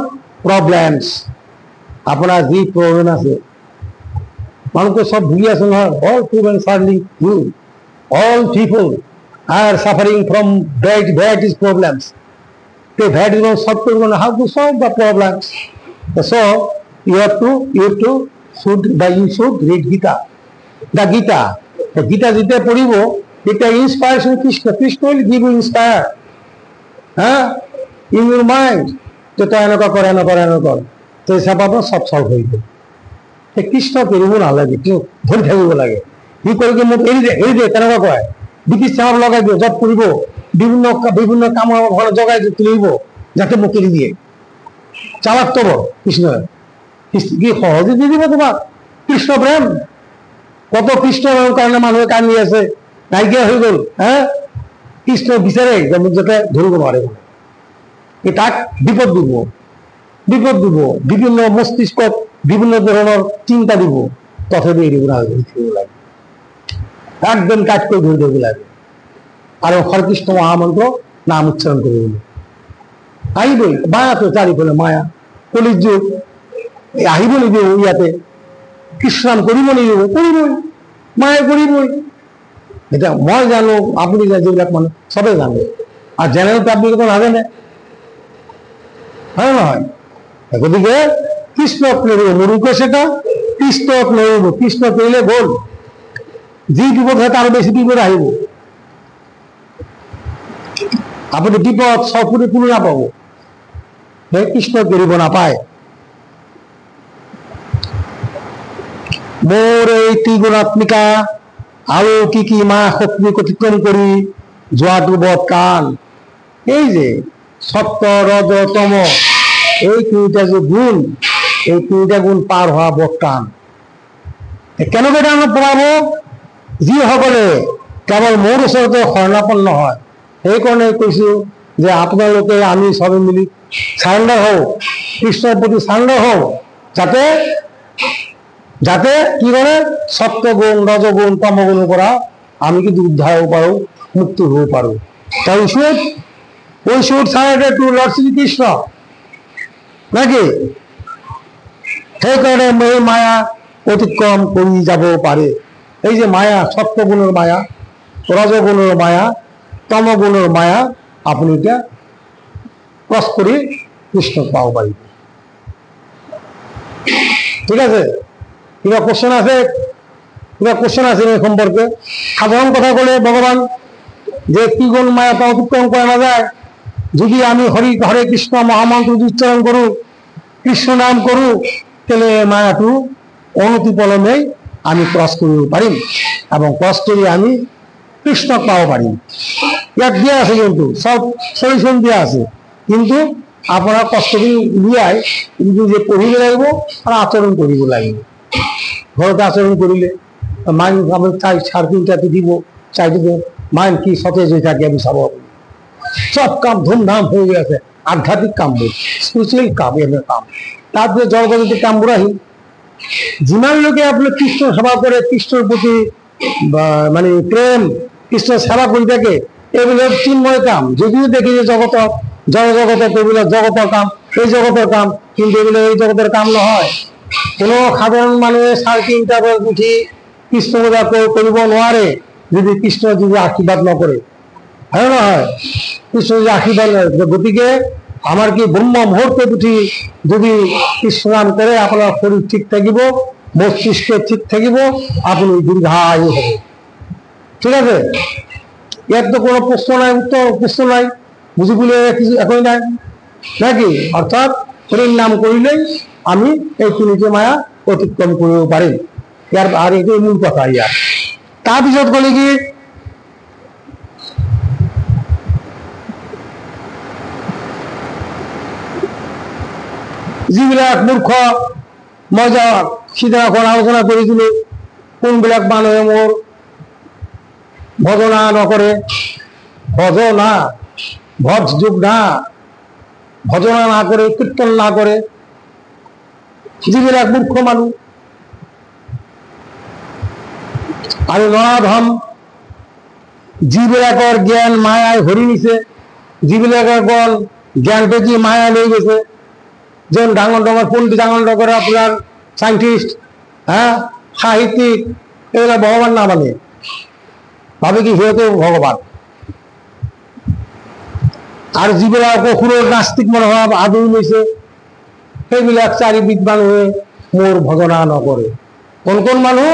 problems. আপনার যি প্রবলেম আছে, মানুষ তো সব ভুলি আছে নহয়, all problems are link you, all people are suffering from varieties problems. The varieties of problems, how to solve the problems? So you should read Gita. The Gita যেটা পড়িব এটা inspiration Krishna, Krishna will give you inspire, হ্যাঁ, in your mind, তো এনেকুৱা কর এনেকুৱা এনেকুৱা, তো হিচাপ আপনার সব সলভ হয়ে যাবে। সেই কৃষ্ণক এৰিব নালাগে, ধৰি থাকিব লাগে। সি কয় কি মোক এৰি দে তেনেকুৱা কয়, ব্ৰিটিছ চাহাব লগাই দিয়ে, জব কৰিব, বিভিন্ন বিভিন্ন কামৰ ঘৰত জগাই তুলিব যাতে মোক এৰি দিয়ে। চালাক তো কৃষ্ণ, কি সহজে দি দিব তোমাক কৃষ্ণ প্ৰেম। কত কৃষ্ণ প্ৰেমৰ কাৰণে মানুহে কান্দি আছে, নাইকিয়া হৈ গল। হ্যাঁ, কৃষ্ণ বিচাৰে যে মোক যাতে ধৰিব নোৱাৰে, তাক বিপদ দিব, বিপদ দিব, বিভিন্ন মস্তিষ্কত বিভিন্ন ধৰণৰ চিন্তা দিব, তথাপি এৰিব লাগে, একদম কাজ করে ধরে দেব লাগে। আর হরে কৃষ্ণ মহামন্ত্র নাম উচ্চারণ করে দিল, আহিবই মায়া তো চারিফলে মায়া, কলির যুগ আহিব নিদিব, ইয়াতে কৃষ্ণ নাম করিব নিদিব, করিবই মায়া করিবই। এটা মই জানো, আপনি যেবিলাক মানুষ সবে জানে, আর জেনারেল পাবলিক তো নাজানে, হ্যাঁ নহয়। গতিকে কৃষ্ণক নড়িব, নড়িব সেটা কৃষ্ণক নড়িব, কৃষ্ণ পেলে গল, যি বিপদ হয় তার বেশি বিপদ আহিব, আপনি বিপদ সপুরে পুরো না পাবো, কৃষ্ণ গরিব না পায়। মোর এই ত্রিগুণাত্মিকা আলৌকিকী মা শক্তি অতিক্রম করি যোৱাটো বধ কান। এই যে সত্য রজ তম এই তিনিটা যে গুণ, এই তিনিটা গুণ পার হওয়া বধ কান। কেন বেটা পড়াবো? যিসকলে কেৱল মোৰ ওচৰতে শৰণাপন্ন হয়, সেইকাৰণে কৈছো যে আপোনালোকে আমি সবে মিলি সাৰেণ্ডাৰ হওঁ, কৃষ্ণৰ প্ৰতি সাৰেণ্ডাৰ হওঁ, যাতে যাতে কি কৰে সত্য গুণ রজগুণ তমগুণের পৰা আমি কিন্তু উদ্ধার হব পাৰো, মুক্ত হব পাৰো। we should surrender to Lord Sri Krishna, নাকি? সেইকাৰণে এই মায়া অতিক্রম কৰি যাব পাৰে। এই যে মায়া, সত্যগুণের মায়া, রজগুণের মায়া, তমগুণের মায়া, আপনি এটা ক্রস করে কৃষ্ণ পাব পারিব। ঠিক আছে? কিবা কোশ্চেন আছে? কিবা কোশ্চেন আছে এই সম্পর্কে? সাধারণ কথা বলে ভগবান যে কি গুণ মায়াটা অতিক্রম করা না যায়, যদি আমি হরে কৃষ্ণ মহামন্ত্র উচ্চারণ করু, কৃষ্ণ নাম করু, তাহলে মায়াটু অনতিপলমে আমি ক্রস করতে পারিম এবং ক্রস করে আমি কৃষ্ণ পাব পারিম। ইয়াত দিয়া আছে, কিন্তু সব সলিউশন দিয়া আছে, কিন্তু আপনার কষ্ট করে উলিয়াই কিন্তু যে পড়িব লাগিব আর আচরণ করিব লাগিব। ঘরতে আচরণ করিলে মাইন্ড আমার চাই সাড়ে তিনটাতে দিব, চাই দিব মাইন্ড কি সতেজ হয়ে থাকে, আমি সব সব কাম ধুমধাম হয়ে গেছে, আধ্যাত্মিক কাম, স্পিরিচুয়াল কাম, এর কাম। তারপরে জগতের কাম বুড়াহি যিমান লোকে আপনার কৃষ্ণ সেবা করে, কৃষ্ণর প্রতি মানে প্রেম, কৃষ্ণ সেবা করে থাকে, এগুলো চিন্ময় কাম। যদিও দেখি যে জগত জগতের এগুলো জগতের কাম, এই জগতের কাম, কিন্তু এগুলো এই জগতের কাম নহয়। কোনো সাধারণ মানুষের সাড়ে তিনটা উঠি কৃষ্ণ পূজা করব নোৱাৰে যদি কৃষ্ণ যদি আশীর্বাদ নকরে, হ্যাঁ না হয়? কৃষ্ণ যদি আশীর্বাদ নয়, গতিকে আমার কি ব্রহ্ম মুহূর্তে উঠি যদি কৃষ্ণ নাম করে আপনার শরীর ঠিক থাকিব, মস্তিষ্ক ঠিক থাকিব, আপনি দীর্ঘায়ু হবে। ঠিক আছে? এর তো কোনো প্রশ্ন নাই, উত্তর প্রশ্ন নাই, বুঝি বলে কিছু এখনই নাই নাকি? অর্থাৎ হরির নাম করিলেই আমি এই তিনটে মায়া অতিক্রম করতে পারি। ইয়ার আর এটাই মূল কথা। ইয়ার তাৰপিছত কলে কি যিবিলাক মূৰ্খ, মই যা সিদিনাখন আলোচনা কৰিছিলো, কোনবিলাক মানুহে মোৰ ভজনা নকৰে, ভজনা ভজ যোগ না, ভজনা না করে, কীর্তন না করে, যিবিলাক মূর্খ মানুষ। আৰু নৰাধম যিবিলাকৰ জ্ঞান মায়ায় হৰি নিছে, যিবিলাকৰ জ্ঞান পেকি মায়া লৈ গৈছে, যেমন ডাঙর ডাঙর পণ্ডিত, ডাঙর ডাঙর আপনার সাইন্টিস্ট, হ্যাঁ, সাহিত্যিক, এগুলো ভগবান না মানে ভাবে কি সিহঁতে ভগবান। আর যিবিলাক অসুৰৰ নাস্তিক মনোভাৱ আদৰি লৈছে, সেইবিলাক চাৰিবিধ মানুহে মোৰ ভজনা নকৰে। কোন কোন মানুহ?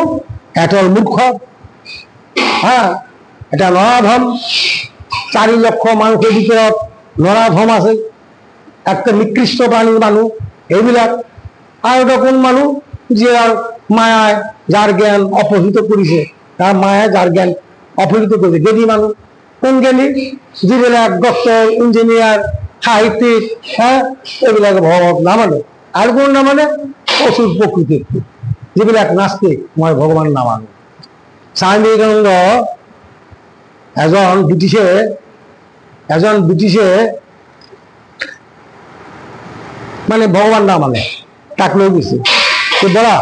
এটল মূৰ্খ, হ্যাঁ, এটা নরাধম, 4 লক্ষ মানুষের ভিতৰত নরাধম আছে, একটা নিকৃষ্ট প্রাণীর মানুষ এইবিলাক। আর এটা কোন মানুষ যে মায়ায় যার জ্ঞান অপহৃত করেছে, তার মায়ায় যার জ্ঞান অপহৃত করেছে। জ্ঞানী মানুষ কোন জ্ঞানী? যেবিলাক ডক্টর, ইঞ্জিনিয়ার, সাহিত্যিক, হ্যাঁ, এবিলাকে ভগবান না মানে। আর কোন না মানে? অসুর প্রকৃতির, যেবিলাক নাস্তিক, মই ভগবান না মানে। স্বামী বিবেকানন্দ এজন ব্রিটিশে মানে ভগবান না মানে, তাক লৈ গেছে বলা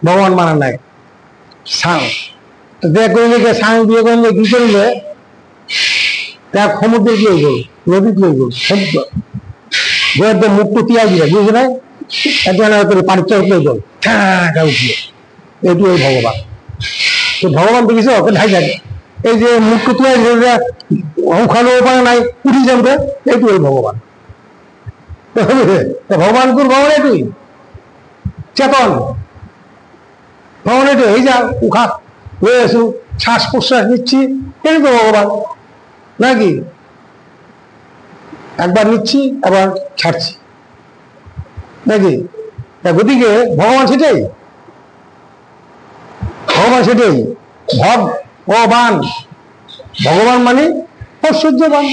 ভগবান মানা নাই। স্বামী বিবেকানন্দ কি করলে, তার সমুদ্রে কি হয়ে গেল, নদীত লৈ গেল, সমুদ্র একদম মুখটা তিয়াই দিলে, বুঝে নাই, পানির চরক লৈ গেল, উঠলো। এইটো ওই ভগবান। তো ভগবান দেখিছ ওকে ঢাই যায়, এই যে মুখটা তিয়াই দিলে উখানো উপায় নাই, উঠি যাবে, এইটো ওই ভগবান। ভগবান তোর ভগবান তুই চেতন ভগবান, এই যা উখা হয়ে আসু, শ্বাস প্রশ্বাস নিচ্ছি, এই তো ভগবান নাকি? একবার নিচ্ছি আবার ছাড়ছি নাকি? গতিকে ভগবান সেটাই, ভগবান সেটাই ভগবান। ভগবান মানে ঐশ্বর্যবান।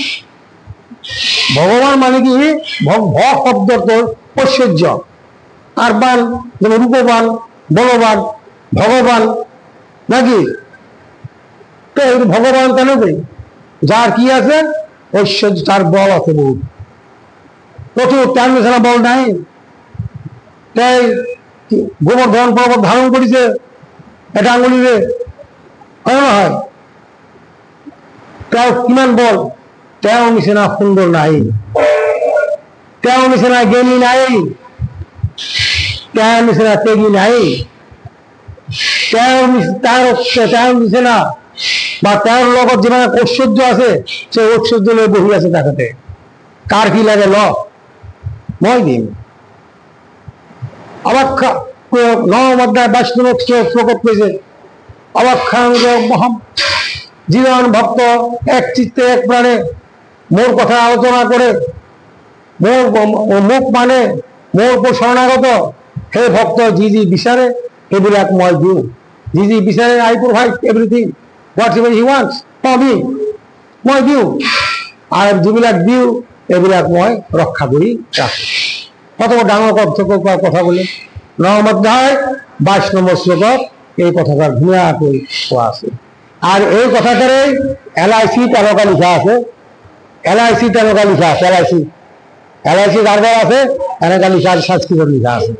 ভগবান মানে কি? শব্দ তোর ঐশ্বর্য, আর বান যেমন রূপবান, বলবান, ভগবান নাকি? তো ভগবান কেন কই? যার কি আছে? ঐশ্বর্য, তার বল আছে বহু প্রচুর, তার মিশানা বল নাই। তাই গোবর্ধন পর্বত ধারণ করেছে এটা আঙুলিরে, হয় না হয়? তাও কিমান বল, তেও মিশানা সুন্দর নাই, তেও মিশানা জ্ঞানী নাই, তেও মিশানা ত্যাগী নাই, তেও মিশানা বা তের লগত যেভাবে ঐশ্বর্য আছে, সে ঐশ্বর্য নিয়ে বহি আছে দেখাতে। কার কি লাগে ল, মই দিন। অবাক্ষা 9 অধ্যায় 22 শ্লোকত পেয়েছে, অবাক্ষাঙ্গ মহাম জীবন ভক্ত এক চিত্তে এক প্রাণে মোর কথা আলোচনা করে, মোর মুখ মানে মোর উপর শরণাগত, হে ভক্ত জি জি বিচারে সেইবিলাক মই দিওঁ, জি জি বিচাৰে I provide everything what ever he wants for me, মই দিওঁ। আর যিবিলাক দিওঁ এইবিলাক মই রক্ষা করি রাখি। কত ডাঙর কথা বলে 9 অধ্যায় 22 নম্বর শ্লোকত এই কথাটা ধুনীয়া করে কোৱা আছে। আর এই কথাটারে LIC তারকা লিখা আছে, LIC তারকা লিখা আছে, LIC কারবার আছে, এনেকা লিখা আছে, সংস্কৃত লিখা আছে।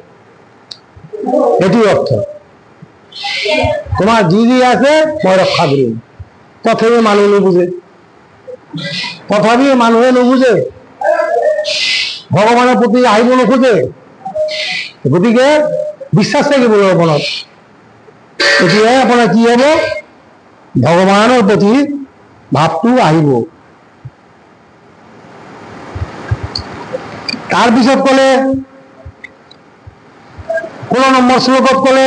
এটি অর্থ তোমার জি জি আছে মই রক্ষা করি। তথাপি মানুষ নুবুঝে, তথাপি মানুহে নুবুঝে, ভগবানের প্রতি আহিব নোখোজে। গতিকে বিশ্বাস থাকিব মনত, তেতিয়াহে আপোনাৰ কি হব, ভগৱানৰ প্ৰতি ভাৱটো আহিব। তাৰপিছত কলে 16 নম্বৰ শ্লোকত কলে,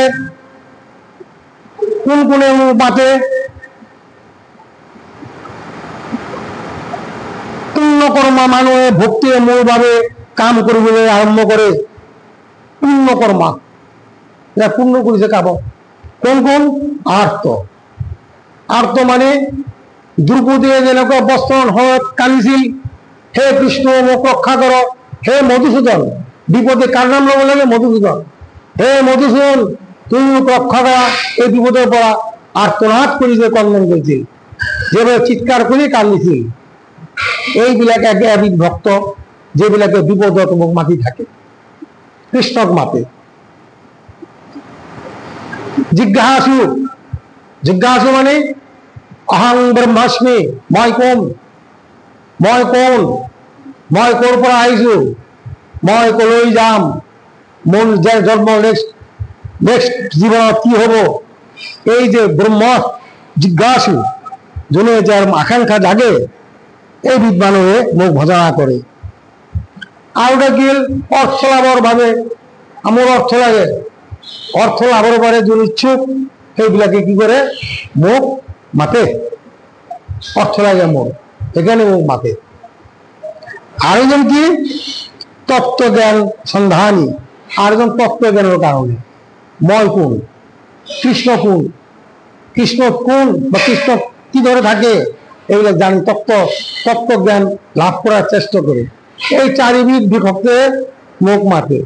কোন কোনে মোক মাতে, পুণ্যকৰ্মা মানুহে ভক্তিয়ে মোৰ বাবে কাম কৰিবলৈ আৰম্ভ কৰে। পুণ্যকৰ্মা, এরা পুণ্য করেছে কাব, কোন কোন? আর্ত মানে দ্রৌপদীয়ে যেনেকুৱা বস্ত্রহরণ হয়ে কান্দিছিল, হে কৃষ্ণ মোক রক্ষা কর, হে মধুসূদন, বিপদে কার নাম লব লাগে? মধুসূদন। হে মধুসূদন তুমি মোক রক্ষা করা, এই বিপদের পড়া আর্তনাদ করে যে কন্দন করেছিল, যেভাবে চিৎকার করে কান্দিছিল, এইবিলাক এবিধ ভক্ত যেবিলাকে বিপদত মোক মাতি থাকে, কৃষ্ণক মাতে। জিজ্ঞাসু মানে অহং ব্রহ্মাস্মি, মই কোন, মই কৰ পৰা আহিছো, মই কলৈ যাম, মোৰ জন্ম নেক্সট জীৱনত কি হব, এই যে ব্রহ্ম জিজ্ঞাসু যোনে যার আকাঙ্ক্ষা জাগে, এইবিধ মানুহে মোক ভজনা করে। আর ওটা কি অর্থ লাভর ভাবে, আমার অর্থ লাগে, অর্থ লাভের পরে যোন ইচ্ছুক সেইবিলাকে কি করে মোক মাতে, অর্থ লাগে মোর, এখানে মুখ মাতে। আরেকজন কি তত্ত্বজ্ঞান সন্ধানী, আরেকজন তত্ত্বজ্ঞানের কারণে। ময় কোন, কৃষ্ণ কোন, কৃষ্ণ কোন বা কৃষ্ণ কি ধরে থাকে এগুলো জানি, তত্ত্বজ্ঞান লাভ করার চেষ্টা করে এই চারিবিধ বিভক্তে মুখ মাতে।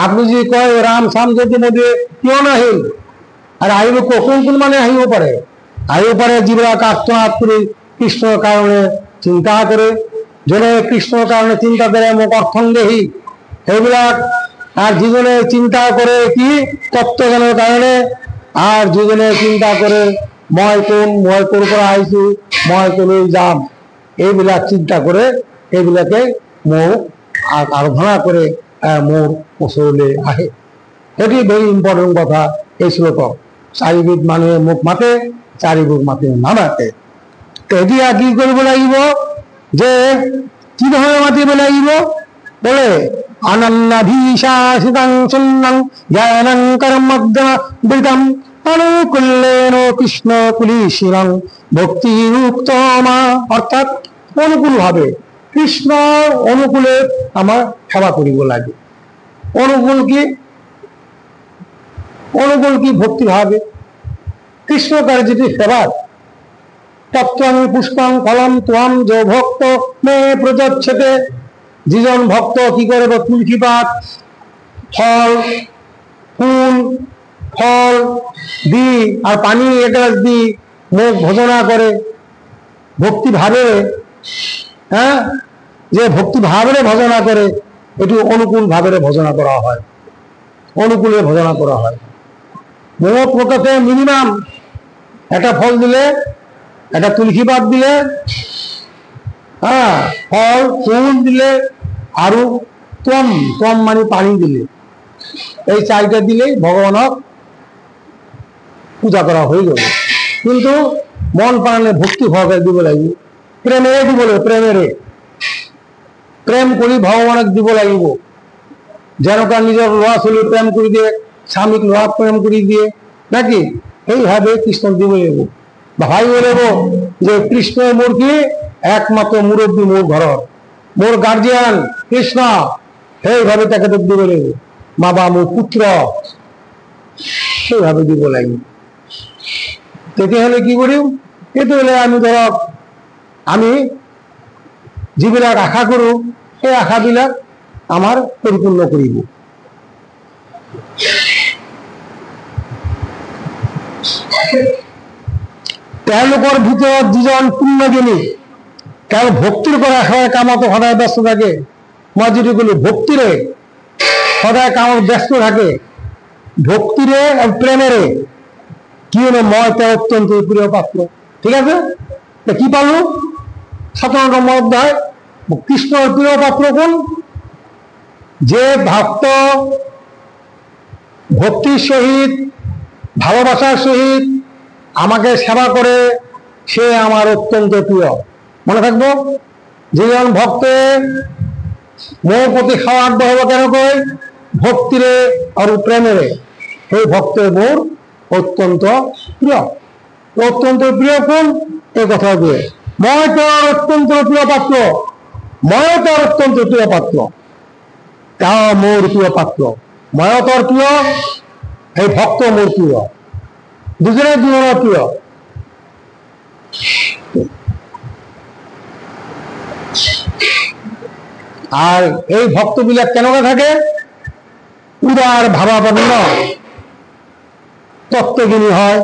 আপনি যদি কয় রাম সাম যদি মধ্যে কেউ না হিল, আর আহিব কোন কোন মানে আহিব পারে জীবরা কার্তনাথ করে কৃষ্ণর কারণে চিন্তা করে, জনে কৃষ্ণর কারণে চিন্তা করে মুখ অর্থঙ্গেহী এগুলা, আর জীবনে চিন্তা করে কি তত্ত্বজ্ঞানের কারণে, আর জীবনে চিন্তা করে ময় কোন করে আইসু ময় কোন যাম, এইবিলাক চিন্তা করে এইবিলাকে মুখ আরাধনা করে মোর ওচৰলৈ আহে। এটি ভেরি ইম্পর্টেন্ট কথা এই শ্লোক। চারিবিধ মানুহে মুখ মাতে, চারিবিধ মাতে নামাতে। এতিয়া কি কৰিব লাগিব, যে কি ধৰণে মাতিব লাগিব বলে, অনন্যাভিশাসিতাং সুন্নাং জ্ঞানং কর্মজ্ঞাবৃতম অনুকূলেন কৃষ্ণ কুলিশিরং ভক্তিযুক্তমা, অর্থাৎ অনুকূল ভাবে কৃষ্ণ অনুকূলে আমার সেবা করিব লাগে। অনুকূল কি ভক্তি ভাবে কৃষ্ণকার যেটি সেবা, তত্ত্বং পুষ্পং ফলম ত্বম যে ভক্ত মে প্রযচ্ছতে, যিজন ভক্ত কি করে তুলসী পাত ফল দি আর পানি এক গ্লাস দি মুখ ভজনা করে ভক্তি ভাবে, হ্যাঁ, যে ভক্তি ভাবে ভজনা করে এটি অনুকূল ভাবে ভজনা করা হয়, অনুকূলে ভজনা করা হয়। মোট প্রকাশে মিনিমাম একটা ফল দিলে, একটা তুলসী পাত দিলে, হ্যাঁ, ফল ফুল দিলে, আরো তম মানে পানি দিলে, এই চারটা দিলেই ভগবানক পূজা করা হয়ে যাবে। কিন্তু মন প্রাণে ভক্তি ভাবে দিব লাগিব, প্রেমেরে দিব লাগিব, প্রেম কৰি ভগৱানক দিব লাগিব। যেনেকুৱা নিজৰ ল'ৰা ছোৱালী প্ৰেম কৰি দিয়ে, স্বামীক ল'ৰা প্ৰেম কৰি দিয়ে নাকি, সেইভাবে কৃষ্ণক দিব লাগিব। ভাবিব লাগিব যে কৃষ্ণ মোৰ কি একমাত্ৰ মুৰব্বী, মোৰ ঘৰৰ মোৰ গাৰ্জিয়ান কৃষ্ণ, সেইভাবে তেখেতক দিব লাগিব। বাবা মোৰ পুত্ৰ, সেইভাবে দিব লাগিব। তেতিয়াহ'লে কি কৰিম, সেইটো হলে আমি ধৰক আমি যিবিলাক আশা কৰো সেই আশাবিলাক আমাৰ পৰিপূৰ্ণ কৰিব। তেওঁলোকৰ ভিতৰত যিজন পুণ্যজনী, তেওঁ ভক্তিৰ পৰা কামত সদায় ব্যস্ত থাকে। মই যিটো কলো ভক্তিৰে সদায় কামত ব্যস্ত থাকে, ভক্তিৰে আৰু প্ৰেমেৰে, কিয়নো মই তেওঁ অত্যন্ত প্ৰিয় পাত্ৰ। ঠিক আছে, কি পালো 17 নম্বৰ অধ্যায়, কৃষ্ণর প্রিয় পাত্র কোন, যে ভক্ত ভক্তির সহিত ভালোবাসার সহিত আমাকে সেবা করে সে আমার অত্যন্ত প্রিয়। মনে থাকবো, যেজন ভক্তে মোর প্রতি খাওয়া আগ্রহ কেন কই ভক্তিরে আর প্রেমেরে, সেই ভক্তের মোর অত্যন্ত প্রিয়। অত্যন্ত প্রিয় কোন, এই কথা দিয়ে মই তোর অত্যন্ত প্রিয় পাত্র, ময়ও তোর অত্যন্ত প্রিয় পাত্র, তাও মোর প্রিয় পাত্র, ময়ও তোর প্রিয়, এই ভক্ত মোর প্রিয়, দুজনের প্রিয়। আর এই ভক্ত বিলাক কেনকা থাকে, উদার ভাবাপন্ন তত্ত্বজ্ঞানী হয়,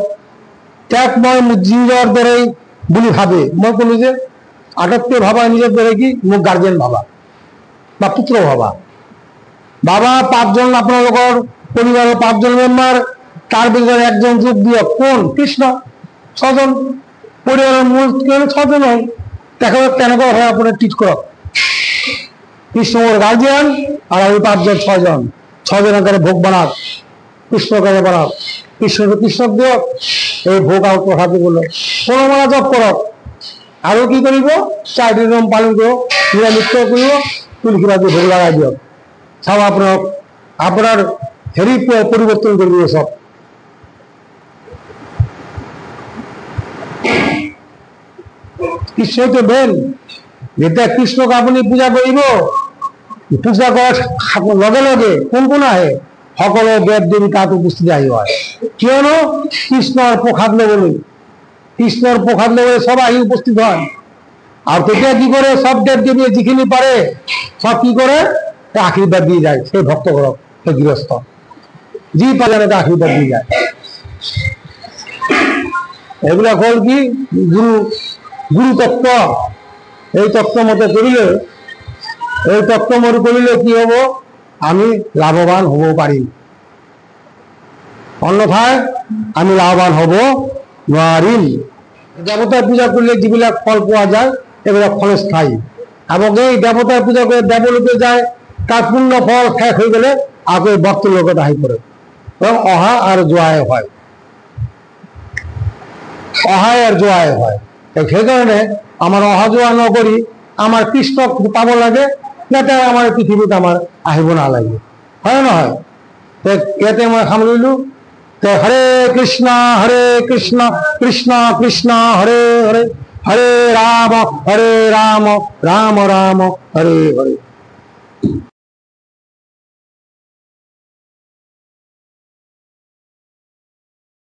ত্যাগ মই নিজৰ দৰেই বুলি ভাবে। মই কলো যে আটাইতকৈ ভাবা নিজৰ দৰে কি, মোক গাৰ্জেন ভাবা বা পুত্ৰ ভাবা। বাবা 5 জন আপোনালোকৰ পৰিবাৰৰ 5 জন মেম্বাৰ, তাৰ ভিতৰত একজন যোগ দিয়ক, কোন, কৃষ্ণ। 6 জন পৰিবাৰৰ মূল 6 জন হয়, তেখেতক তেনেকুৱা হয় আপুনি ট্ৰিট কৰক। কৃষ্ণ ওর গার্জিয়ান আর আমি 5 জন 6 জন, 6 জনের করে ভোগ বানাক, কৃষ্ণ করে বানাক, কৃষ্ণ দিয়ক এই ভোগ আর প্রসাদ বললো কোনো মালা জপ করক। আরো কি করিব, 4 নিয়ম পালন করো, নিরামিত্ব করিব, তুলসীবাদী ভোগ লাগাই দিয়ক, সব আপনার হেরি পরিবর্তন করে দিব সব। কৃষ্ণই তো মেন। যেতিয়া কৃষ্ণক আপুনি পূজা কৰিব, পূজা কৰাৰ লগে লগে কোন কোন আহে? সকলো দেৱ দেৱী তাত উপস্থিত আহিব। কিয়নো কৃষ্ণৰ প্ৰসাদ ল'বলৈ, কৃষ্ণৰ প্ৰসাদ ল'বলৈ সব আহি উপস্থিত হয়। আর তেতিয়া কি করে? সব দেব দেবী যিখিনি পারে সব কি করে? আশীর্বাদ দিয়ে যায় সেই ভক্তগণক, সেই গৃহস্থ যি পারে আশীর্বাদ দিয়ে যায়। এগুলা হল কি গুরু, গুরু তত্ত্ব। এই তত্ত্ব মতে করিলে, এই তত্ত্ব মতে করিলে কি হব? আমি লাভবান হব পারি, অন্যথায় আমি লাভবান হব নোৱাৰিম। দেবতার পূজা করলে যেগুলা ফল পাওয়া যায় এগুলো ফলস্থায়ী, এবং এই দেবতার পূজা করে দেবলোকে যায়, তার পূর্ণ ফল শেষ হয়ে গেলে আগে ভক্ত লোকে আহি পড়ে এবং অহা আর জোয়ায় হয়, অহায় আর জোয়ায় হয়। সেই কারণে আমার অহা জোয়া নকরি আমার কৃষ্ণ পাব লাগে, যাতে আমার পৃথিবীতে আমার আহিব নালাগে, হয় নহয়? ইয়াতে মই সামৰিলো। হরে কৃষ্ণ কৃষ্ণ কৃষ্ণ হরে হরে, হরে রাম রাম রাম হরে হরে।